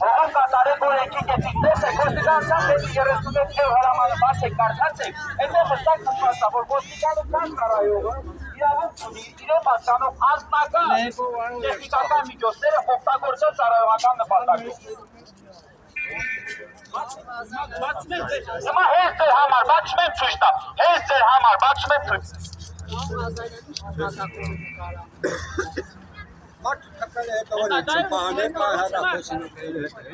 Ահա կատարեք օրենքի կեցիկ տեսեք, ոստիկանության պետք 36 եվ հրամանը բաց եք կարդացեք, այդտեղ հստակ նշված է, որ ոստիկանության ծառայողը իրավունք ունի իրեն պատկանող անձնական տեխնիկական միջոցները օգտագործել ծառայողական նպատակով։ Հիմա հենց ձեր համար բացում եմ ցույց տամ, հենց ձեր համար բացում եմ ցույց։ Mark takale հետողը չփահանեք, հեռախոսին ուղղել հետ այն։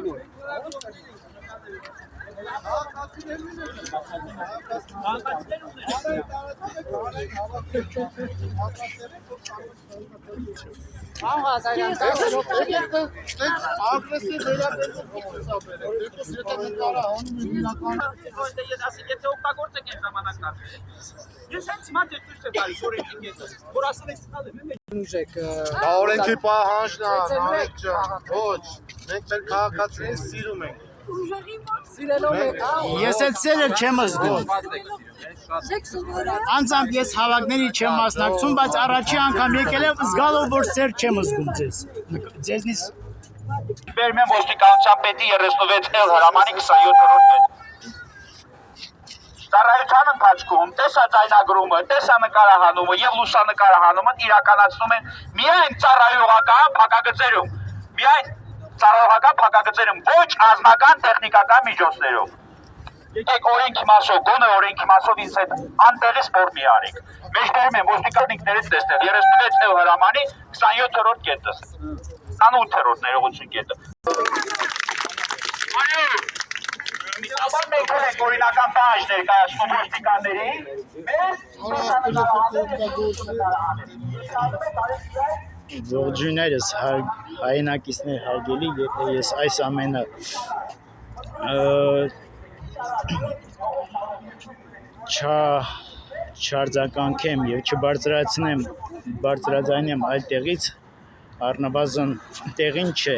Օրենքի պահանջն է, Նարեկ ջան, ոչ, մենք մեր քաղաքացիներին սիրում ենք։ Ես այդ սերը չեմ զգում։ Անձամբ ես հավաքների չեմ մասնակցում, բայց առաջի անգամ եկել եմ զգալով, որ սեր չեմ զգում ձեզ։ Ձեզնից Բերում եմ ոստիկանության պետի 36 հրամանի 27-րդ պետ։ Ծառայության ընթացքում տեսաձայնագրումը, տեսանկարահանումը եւ լուսանկարահանումը իրականացնում են միայն ծառայողական փակագծերում, ոչ անձնական տեխնիկական միջոցներով։ Եկեք օրենքի մասով, գոնե օրենքի մասով ինձ հետ անտեղի սպորտ մի արեք։ Մեջբերում եմ ոստիկանիկներից տեսնել 36 հրամանի 27-րդ կետը, 28-րդ ներողություն կետը։ Միտաբար մենք ունենք օրինական պահանջ ներկայացնում ոստիկանների, ողջույններս հայրենակիցներ հարգելի, եթե ես այս ամենը չարձագանքեմ եւ չբարձրաձայնեմ այլ տեղից, առնվազն տեղին չէ։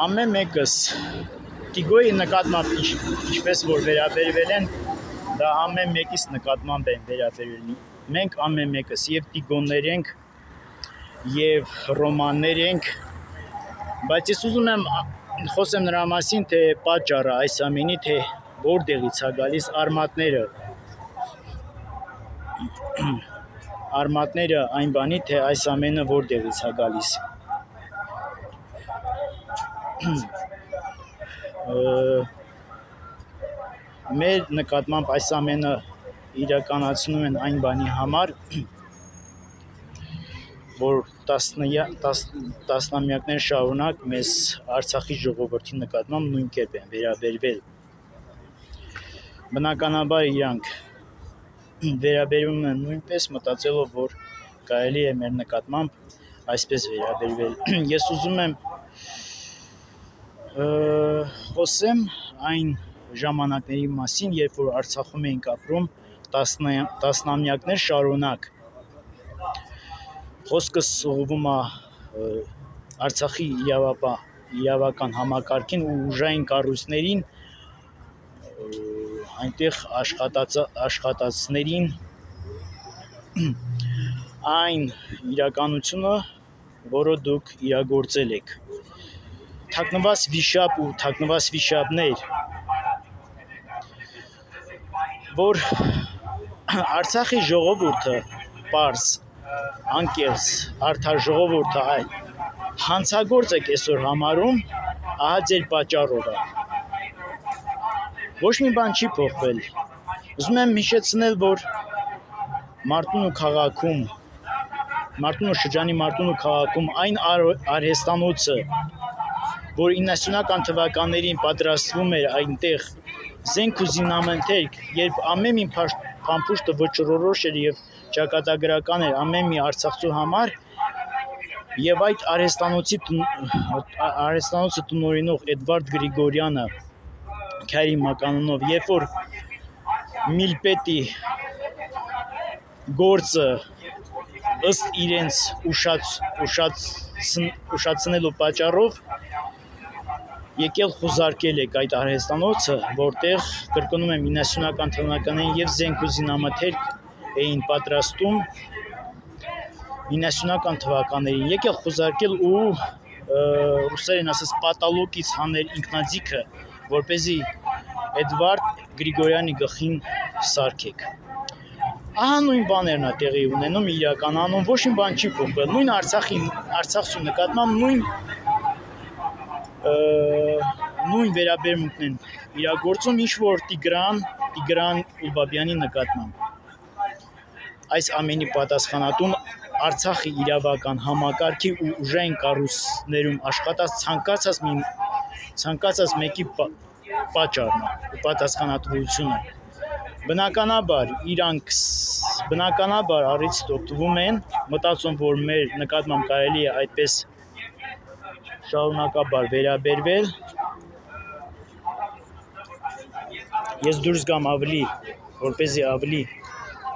Ամեն մեկս Տիգոյի նկատմամբ ինչպես որ վերաբերվել են, դա ամեն մեկից նկատմամբ են վերաբերվել։ Մենք ամեն մեկս եւ Տիգոններ ենք, եւ Ռոմաններ ենք, բայց ես ուզում եմ խոսեմ նրա մասին, թե պատճառը այս ամենի, թե որտեղից է գալիս արմատները այն բանի, թե այս ամենը որտեղից է գալիս։ Մեր նկատմամբ այս ամենը իրականացնում են այն բանի համար, որ տասնամյակներ շարունակ մեզ Արցախի ժողովրդի նկատմամբ նույն կերպ են վերաբերվել։ Բնականաբար իրանք վերաբերվում են նույնպես մտածելով, որ կարելի է մեր նկատմամբ այսպես վերաբերվել։ Ես ուզում եմ խոսեմ այն ժամանակների մասին, երբ որ Արցախում էինք ապրում տասնամյակներ շարունակ։ Խոսքս ուղղվում է Արցախի իրավական համակարգին ու ուժային կառույցներին, այնտեղ աշխատածներին, այն իրականությունը, որը դուք իրագործել եք։ Թաքնված վիշապ ու թաքնված վիշապներ, որ Արցախի ժողովուրդը պարզ, անկեղծ, արդար ժողովուրդը այլ հանցագործ եք այսօր համարում, ահա ձեր պատճառով է։ Ոչ մի բան չի փոխվել։ Ուզում եմ հիշեցնել, որ Մարտունու շրջանի Մարտունու քաղաքում այն արհեստանոցը, որ 90-ական թվականներին պատրաստվում էր այնտեղ զենք ու զինամթերք, երբ ամեն մի փամփուշտը վճռորոշ էր եւ ճակատագրական էր ամեն մի արցախցու համար, եւ այդ արհեստանոցի տնօրինող Էդվարդ Գրիգորյանը Քարի մականունով, երբ որ միլպետի գործը ըստ իրենց ուշացնելու պատճառով եկել խոզարկել եք այդ արհեստանոցը, որտեղ կրկնում եմ 90-ական թվականներին եւ զենք ու զինամթերք էին պատրաստում 90-ական թվականներին եկել խոզարկել ու ռուսերեն ասած պատալոգից հանել ինքնաձիգը, որպեսզի Էդվարդ Գրիգորյանի գլխին սարքեք։ Ահա նույն բաներն է տեղի ունենում իրական անուն, ոչ մի բան չի փոխվել։ Նույն Արցախի նկատմամբ նույն վերաբերմունքն են իրագործում, ինչ որ Տիգրան Ուլբաբյանի նկատմամբ։ Այս ամենի պատասխանատուն Արցախի իրավական համակարգի ու ուժային կառույցներում աշխատած ցանկացած մեկի պատճառն է ու պատասխանատվությունը։ Բնականաբար առիթից օգտվում են, մտածում, որ մեր նկատմամբ կարելի է այդպես շարունակաբար վերաբերվել։ Ես դուրս գամ որպեսզի ավելի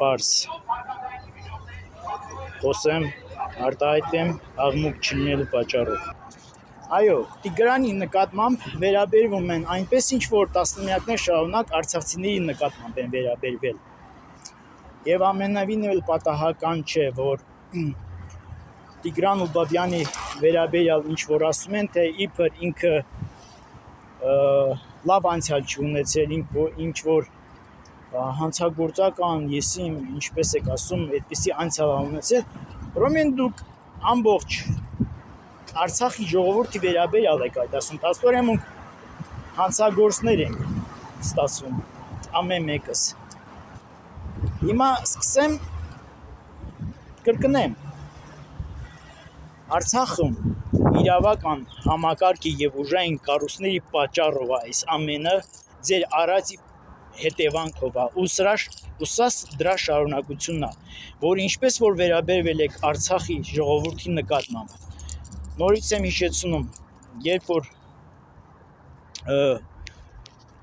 պարզ խոսեմ, արտահայտեմ աղմուկ չլինելու պատճառով։ Այո, Տիգրանի նկատմամբ վերաբերվում են այնպես, ինչ որ տասնամյակներ շարունակ արցախցիների նկատմամբ են վերաբերվել։ Եվ ամենավին էլ պատահական չէ, որ Տիգրան Ուլբաբյանի վերաբերյալ ինչ որ ասում են, թե իբր ինքը լավ անցյալ չի ունեցել, ինչ որ հանցագործական, եսիմ, ինչպես եք ասում, այդպիսի անցյալ ունեցել, ուրեմն դուք ամբողջ Արցախի ժողովրդի վերաբերյալ եք այդ ասում, աստորեն հանցագործներ ենք ստացվում, ամեն մեկս։ Հիմա սկսեմ կրկնեմ, Արցախում իրավական համակարգի եւ ուժային կառույցների պատճառով այս ամենը ձեր արածի հետևանքով է, ու սա դրա շարունակությունն է, որ ինչպես որ վերաբերվել եք Արցախի ժողովրդի նկատմամբ, նորից եմ հիշեցնում, երբ որ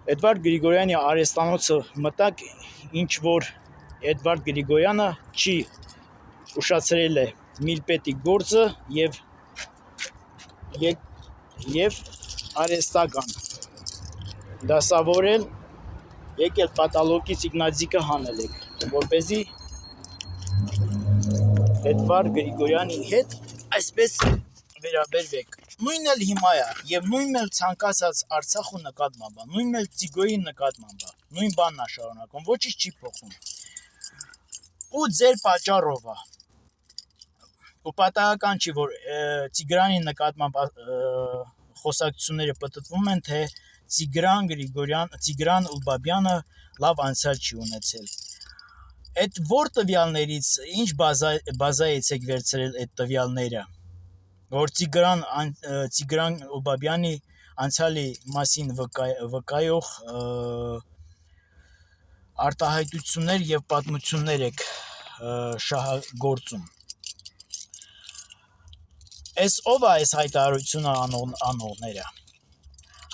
Էդվարդ Գրիգորյանի արհեստանոցը մտակ, ինչ որ Էդվարդ Գրիգորյանը չի ուշացրել է միլպետի գործը եւ արհեստական դասավորել, եկել պատալոգից ինքնաձիգը հանել եք, որպեսզի Էդվարդ Գրիգորյանի հետ այսպես վերաբերվեք։ Նույնն էլ հիմա է, եւ նույնն էլ ցանկացած Արցախու նկատմամբ, նույնն էլ Ծիգոյի նկատմամբ, նույն բանն է շարունակում, ոչինչ չի փոխվում։ Ու ձեր պատճառով է։ Ու պատահական չի, որ Տիգրանի նկատմամբ խոսակցությունները պատտվում են, թե Տիգրան Ուլբաբյանը լավ անցյալ չի ունեցել։ Այդ որ տվյալներից ինչ բազայից եք վերցրել այդ տվյալները, որ Տիգրան Ուլբաբյանի անցյալի մասին վկայող արտահայտություններ եւ պատմություններ եք շահագործում։ Այս ով է այս հայտարարությունը անողները։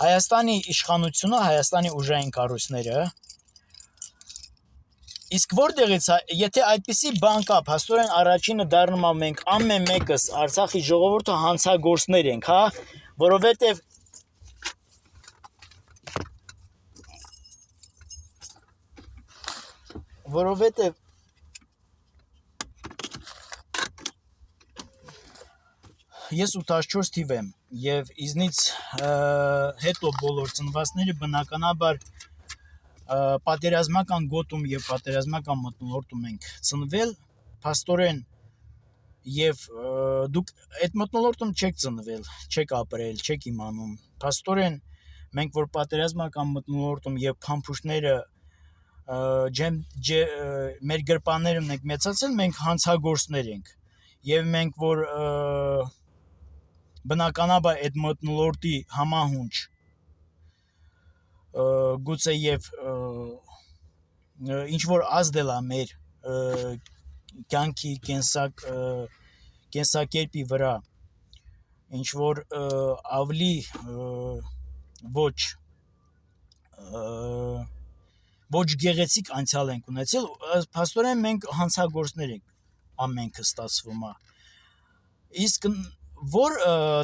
Հայաստանի իշխանությունը, Հայաստանի ուժային կառույցները։ Իսկ որտեղից է, եթե այդպիսի բան կա, փաստորեն առաջինը դառնում է մենք ամեն մեկս Արցախի ժողովուրդը հանցագործներ ենք, հա, որովհետև ես 84 թիվ եմ եւ իզնից հետո բոլոր ծնվածները բնականաբար պատերազմական գոտում եւ պատերազմական մթնոլորտում ենք ծնվել, փաստորեն եւ դուք այդ մթնոլորտում չեք ծնվել, չեք ապրել, չեք իմանում։ Փաստորեն մենք որ պատերազմական մթնոլորտում եւ փամփուշտները մեր գրպաններում ենք մեծացել, մենք հանցագործներ ենք եւ մենք որ բնականաբար այդ մթնոլորտի համահունչ գուցե եւ ինչ որ ազդել է մեր կյանքի կենսակերպի վրա, ինչ որ ավելի ոչ գեղեցիկ անցյալ ենք ունեցել, փաստորեն մենք հանցագործներ ենք ամենքը ստացվում է։ Իսկ որ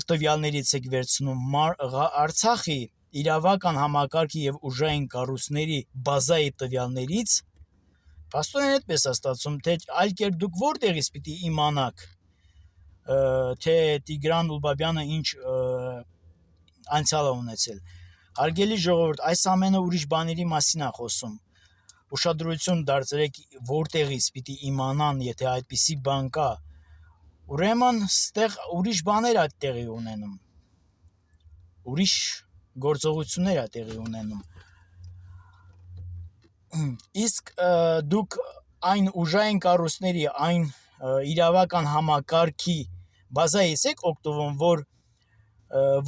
տվյալներից եք վերցնում Արցախի իրավական համակարգի եւ ուժային կառույցների բազայի տվյալներից, փաստորեն այդպես է ստացվում, թե այլ կերպ դուք որտեղից պիտի իմանաք, թե Տիգրան Ուլբաբյանը ինչ անցյալ է ունեցել։ Հարգելի ժողովուրդ, այս ամենը ուրիշ բաների մասին է խոսում։ Ուշադրություն դարձրեք որտեղից պիտի իմանան, եթե այդպիսի բան կա։ Ուրեմն ստեղ ուրիշ բաներ է տեղի ունենում։ Ուրիշ գործողություններ է տեղի ունենում։ Իսկ դուք այն ուժային կառույցների, այն իրավական համակարգի բազայից եք օգտվում,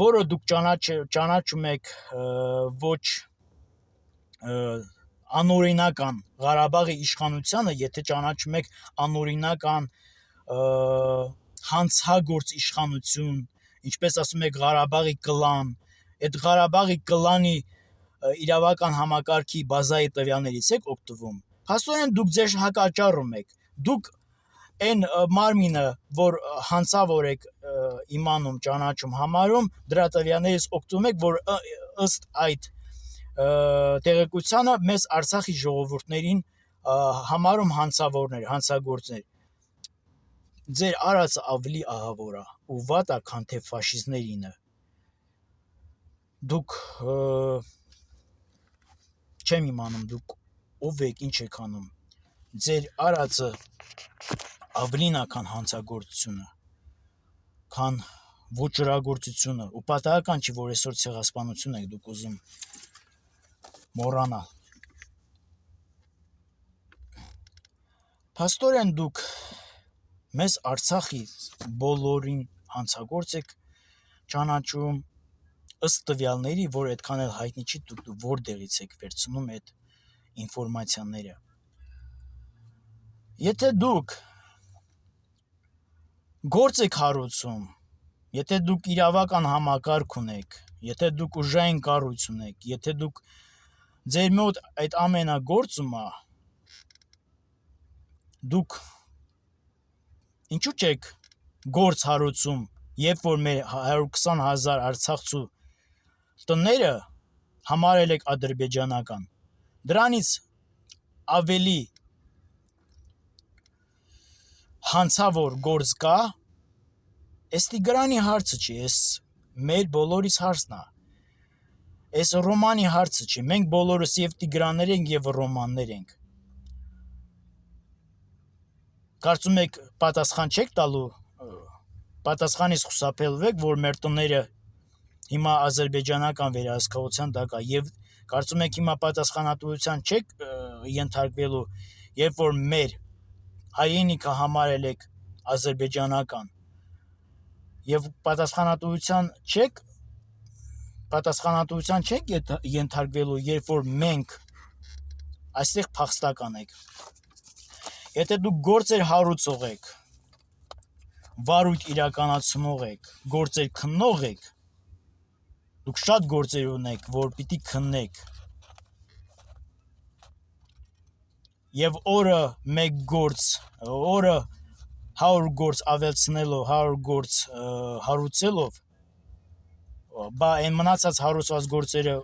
որը դուք ճանաչում եք ոչ անօրինական Ղարաբաղի իշխանությանը, եթե ճանաչում եք անօրինական հանցագործ իշխանություն, ինչպես ասում եք Ղարաբաղի կլան, այդ Ղարաբաղի կլանի իրավական համակարգի բազայի տվյալներից եք օգտվում։ Փաստորեն դուք ձեր հակաճառում եք։ Դուք այն մարմինը, որ հանցավոր եք իմանում, ճանաչում, համարում, դրա տվյալներից օգտվում եք, որ ըստ այդ տեղեկությանը մեզ Արցախի ժողովուրդներին համարում հանցավորներ, հանցագործներ։ Ձեր արածը ավելի ահավոր է ու վատ է, քան թե ֆաշիստներինը։ Դուք չեմ իմանում դուք ով եք, ինչ եք անում։ Ձեր արածը ավելին է, քան հանցագործությունը, քան ոճրագործությունը, ու պատահական չի, որ այսօր ցեղասպանություն եք դուք ուզում մոռանալ։ Փաստորեն դուք մեզ Արցախի բոլորին հանցագործ եք ճանաչում, ըստ տվյալների, որ այդքան էլ հայտնի չի, դուք որտեղից եք վերցնում այդ ինֆորմացիաները։ Եթե դուք գործ եք հարուցում, եթե դուք իրավական համակարգ ունեք, եթե դուք ուժային կառույց ունեք, եթե դուք ձեր մոտ այդ ամենը գործում է, դուք ինչու՞ չեք գործ հարուցում, երբ որ մեր 120,000 արցախցու տները համարել եք ադրբեջանական։ Դրանից ավելի հանցավոր գործ կա, այս Տիգրանի հարցը չի, այս մեր բոլորիս հարցն է, այս Ռոմանի հարցը չի, մենք բոլորս և Տիգրաններ ենք, և Ռոմաններ ենք։ Կարծում եք պատասխան չեք տալու, պատասխանից խուսափելու եք, որ մեր տները հիմա ադրբեջանական վերահսկողության տակ է, և կարծում եք հիմա պատասխանատվության չեք ենթարկվելու, երբ որ մեր հայրենիքը համարել եք ադրբեջանական, և պատասխանատվության չեք ենթարկվելու, երբ որ մենք այստեղ փախստական ենք։ Եթե դուք գործեր հարուցող եք, վարույթ իրականացնող եք, գործեր քննող եք, դուք շատ գործեր ունեք, որ պիտի քննեք, և օրը մեկ գործ, օրը 100 գործ ավելցնելով, 100 գործ հարուցելով, բա այն մնացած հարուցված գործերը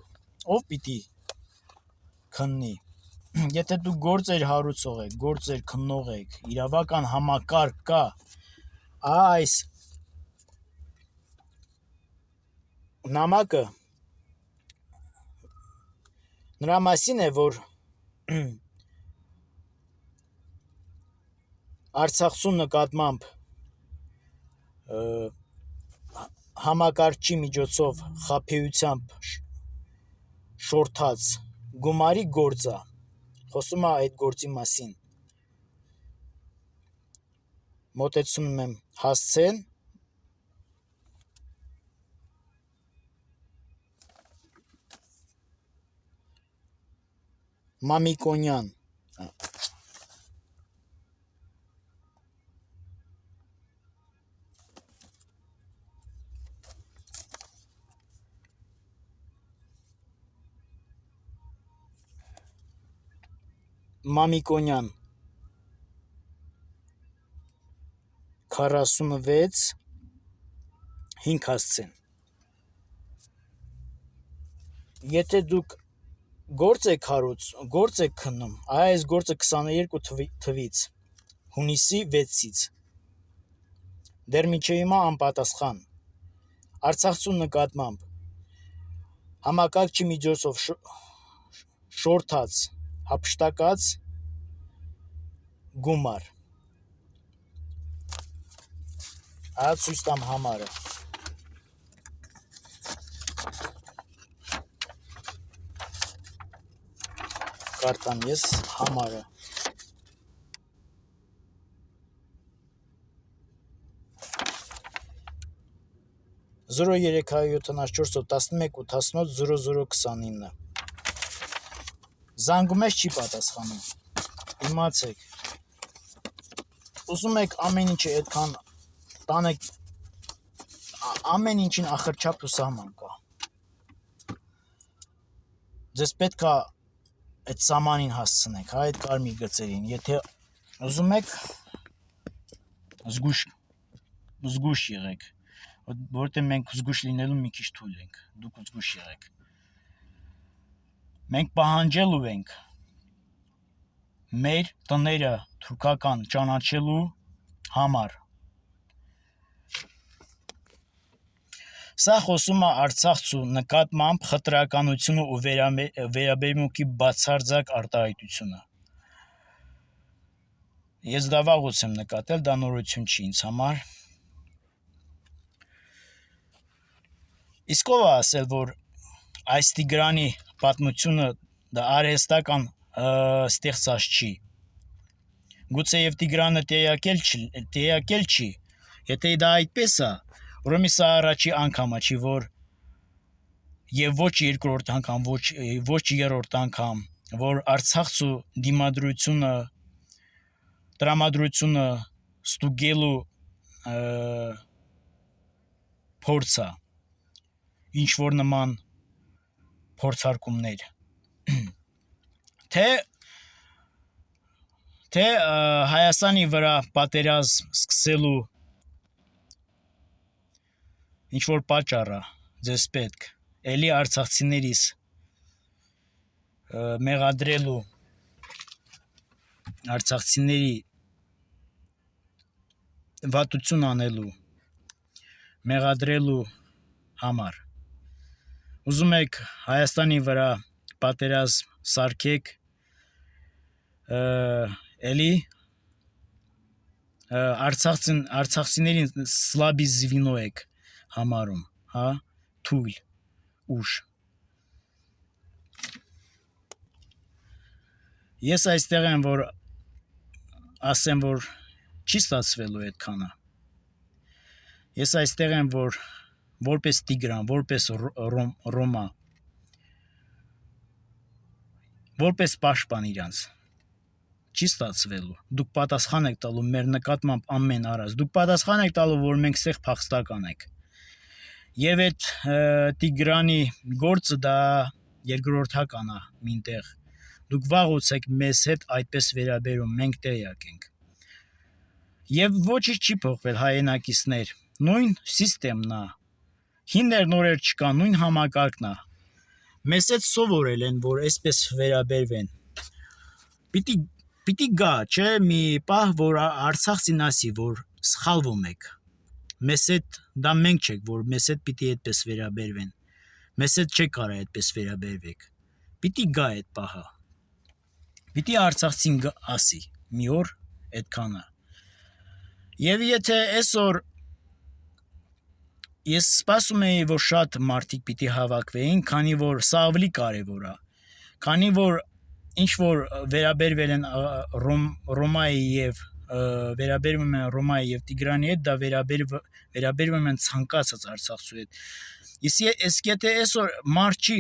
ով պիտի քննի։ Եթե դուք գործեր հարուցող եք, գործեր քննող եք, իրավական համակարգ կա, այս նամակը նրա մասին է, որ Արցախցու նկատմամբ համակարգչի միջոցով խաբեությամբ շորթած գումարի գործ է, խոսում է այդ գործի մասին։ Մոտեցնում եմ հասցեն, Մամիկոնյան, Մամիկոնյան 46 5 հասցեն։ Եթե դուք գործ եք քննում, այս գործը 22 թվից, հունիսի 6-ից, դեռ մինչև հիմա անպատասխան, արցախցու նկատմամբ, համակարգչի միջոցով շորթած, հափշտակած գումար, ցույց տամ համարը, կարտամ ես համարը, 0374-11-88-0029, զանգում ես չի պատասխանում, իմացեք, ուզում եք ամեն ինչը այդքան տանեք, ամեն ինչին ախրչափ ու սահման կա, ձեզ պետք է այդ սահմանին հասցնեք, այդ կարմիր գծերին, եթե ուզում եք զգուշ եղեք, որտեղ մենք զգուշ լինելու մի քիչ թույլ ենք, դուք զգուշ եղեք, մենք պահանջելու ենք մեր տները թուրքական ճանաչելու համար, սա խոսում է արցախցու նկատմամբ խտրականությունը ու վերաբերմունքի բացարձակ արտահայտությունը, ես դա վաղուց եմ նկատել, դա նորություն չի ինձ համար, իսկ ով է ասել, որ այս Տիգրանի պատմությունը դա արհեստական ստեղծած չի, գուցե և Տիգրանը տեղյակել չի, եթե դա այդպես է, ուրեմն սա առաջի անգամը չի, որ և ոչ երկրորդ անգամ, ոչ երրորդ անգամ, որ արցախցու դիմադրությունը, տրամադրությունը ստուգելու փորձը, ինչ որ նման փորձարկումներ, թե Հայաստանի վրա պատերազմ սկսելու ինչ որ պատճառը ձեզ պետք, էլի արցախցիներիս մեղադրելու, արցախցիների վատություն անելու, մեղադրելու համար, ուզում եք Հայաստանի վրա պատերազմ սարքեք, էլի արցախցիներին սլաբի զվինո եք համարում, թույլ, ուժ, ես այստեղ եմ, որ ասեմ, որ չի ստացվելու այդքանը, ես այստեղ եմ, որ որպես Տիգրան, որպես Ռոմա, որպես պաշտպան իրանց, չի ստացվելու, դուք պատասխան եք տալու մեր նկատմամբ ամեն առած, դուք պատասխան եք տալու, որ մենք սեղ փախստական ենք, և այդ Տիգրանի գործը դա երկրորդական է մինտեղ, դուք վաղուց եք մեզ հետ այդպես վերաբերում, մենք տեղյակ ենք, և ոչինչ չի փոխվել հայրենակիցներ, նույն սիստեմն է, հիններ նորեր չկա, նույն համակարգն է, մեզ հետ սովորել են, որ այսպես վերաբերվեն, պիտի գա, չէ, մի պահ, որ արցախցին ասի, որ սխալվում եք, մեզ հետ, դա մենք չեք, որ մեզ հետ պիտի այդպես վերաբերվեն, մեզ հետ չեք կարա այդպես վերաբերվեք, պիտի գա այդ պահը, պիտի արցախցին ասի, մի օր այդքանը, և եթե այսօր ես սպասում էի, որ շատ մարդիկ պիտի հավաքվեին, քանի որ սա ավելի կարևոր է, քանի որ ինչ որ վերաբերվել են Ռոմայի և վերաբերվում են Ռոմայի և Տիգրանի հետ, դա վերաբերվում են ցանկացած արցախցու հետ, իսկ եթե այսօր մարդ չի,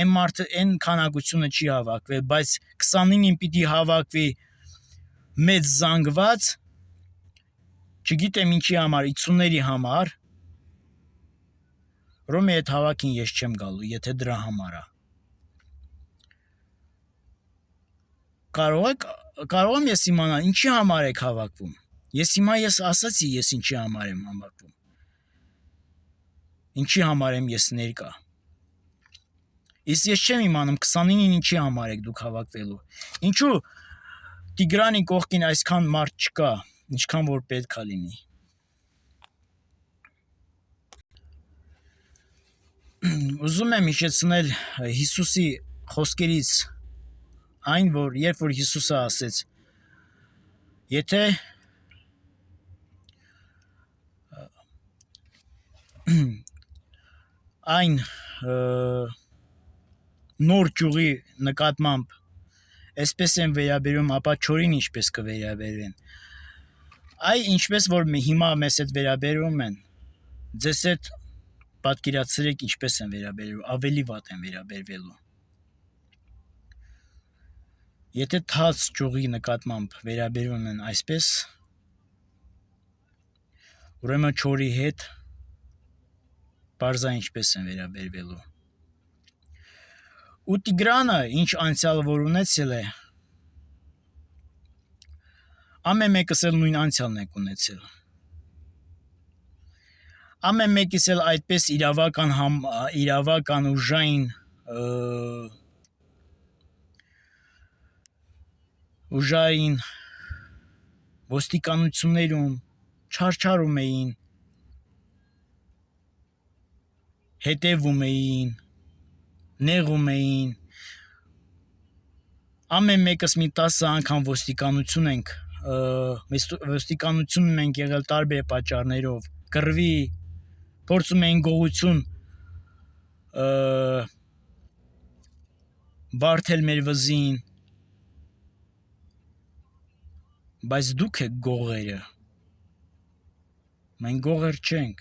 այն մարդը այն քանակությունը չի հավաքվել, բայց 29-ին պիտի հավաքվի մեծ զանգված, չգիտեմ ինչի համար, 50-ների համար, Ռոմի այդ հավաքին ես չեմ գալու, եթե դրա համար է։ կարող եմ ես իմանալ ինչի համար եք հավաքվում։ Ես ասացի ես ինչի համար եմ հավաքվում։ Ինչի համար եմ ես ներկա։ Իսկ ես չեմ իմանում 29-ին ինչի համար եք դուք հավաքվելու։ Ինչու Տիգրանի կողքին այսքան մարդ չկա, ինչքան որ պետքա լինի։ Ուզում եմ հիշեցնել Հիսուսի խոսքերից այն, որ երբ որ Հիսուսը ասեց, եթե այն նոր ճյուղի նկատմամբ այսպես են վերաբերում, ապա չորին ինչպես կվերաբերվեն։ Այ ինչպես որ հիմա մեզ հետ վերաբերում են, ձեզ հետ պատկերացրեք ինչպես են վերաբերվում, ավելի վատ են վերաբերվելու։ Եթե թաց ճյուղի նկատմամբ վերաբերվում են այսպես, ուրեմն չորի հետ բարձա ինչպես են վերաբերվելու։ Ու Տիգրանը, ինչ անցյալ որ ունեցել է, ամեն մեկս էլ նույն անցյալն եք ունեցել։ Ամեն մեկիս էլ այդպես իրավական ուժային ոստիկանություններում չարչարում էին, հետևում էին, նեղում էին, ամեն մեկս մի 10 անգամ ոստիկանություն ենք եղել տարբեր պատճառներով, կռվի, փորձում էին գողություն բարթել մեր վզին, բայց դուք եք գողերը, մենք գողեր չենք,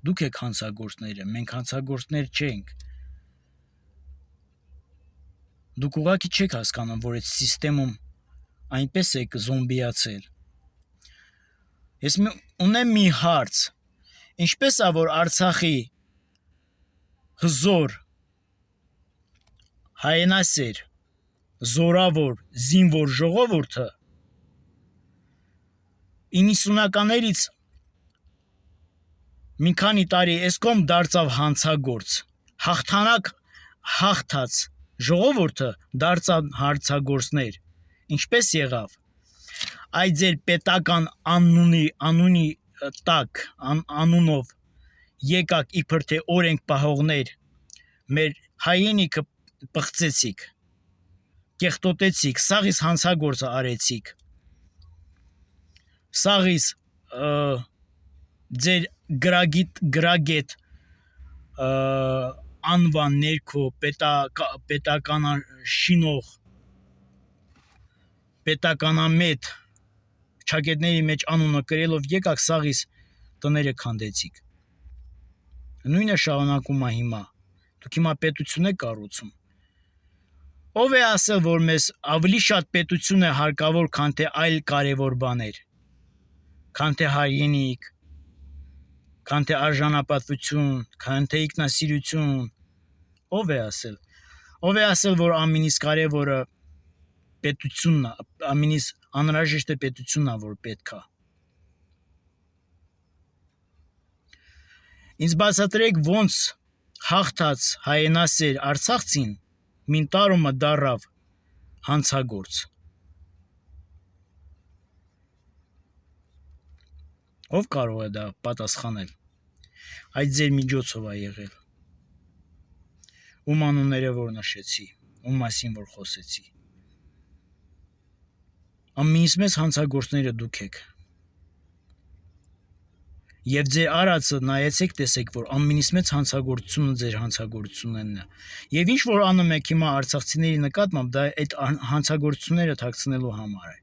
դուք եք հանցագործները, մենք հանցագործներ չենք։ Դուք ուղղակի չեք հասկանում, որ այդ սիստեմում այնպես եք զոմբիացել։ Ես ունեմ մի հարց, ինչպես է որ Արցախի հզոր, հայրենասեր, զորավոր, զինվոր ժողովուրդը 90-ականներից մի քանի տարի էսկոմ դարձավ հանցագործ, հաղթանակ հաղթած ժողովուրդը դարձան հանցագործներ, ինչպես եղավ, այդ ձեր պետական անունի տակ, անունով եկաք իբր թե օրենք պահողներ, մեր հայրենիքը պղծեցիք, կեղտոտեցիք, սաղիս հանցագործը արեցիք, սաղիս ձեր գրագետ անվան ներքո պետականաշինող, պետականամետ ճակետների մեջ անունը կրելով եկաք սաղիս տները քանդեցիք։ Նույնը շարունակում է հիմա։ Դուք հիմա պետություն եք կառուցում։ Ով է ասել, որ մեզ ավելի շատ պետություն է հարկավոր, քան թե այլ կարևոր բաներ, քան թե հայրենիք, քան թե արժանապատվություն, քան թե ինքնասիրություն։ Ով է ասել։ Ով է ասել, որ ամենից կարևորը պետությունն է, ամենից անհրաժեշտ է պետությունն է, որ պետք է։ Ինձ բացատրեք ոնց հաղթած հայրենասեր արցախցին մին տարումը դառավ հանցագործ։ Ով կարող է դա պատասխանել։ Այդ ձեր միջոցով է եղել։ Ում անունները որ նշեցի, ում մասին որ խոսեցի։ Ամենից մեծ հանցագործները դուք եք։ Եվ ձեր արածը նայեցեք, տեսեք, որ ամենից մեծ հանցագործությունը ձեր հանցագործությունն է։ Եվ ինչ որ անում եք հիմա արցախցիների նկատմամբ, դա այդ հանցագործությունները թաքցնելու համար է։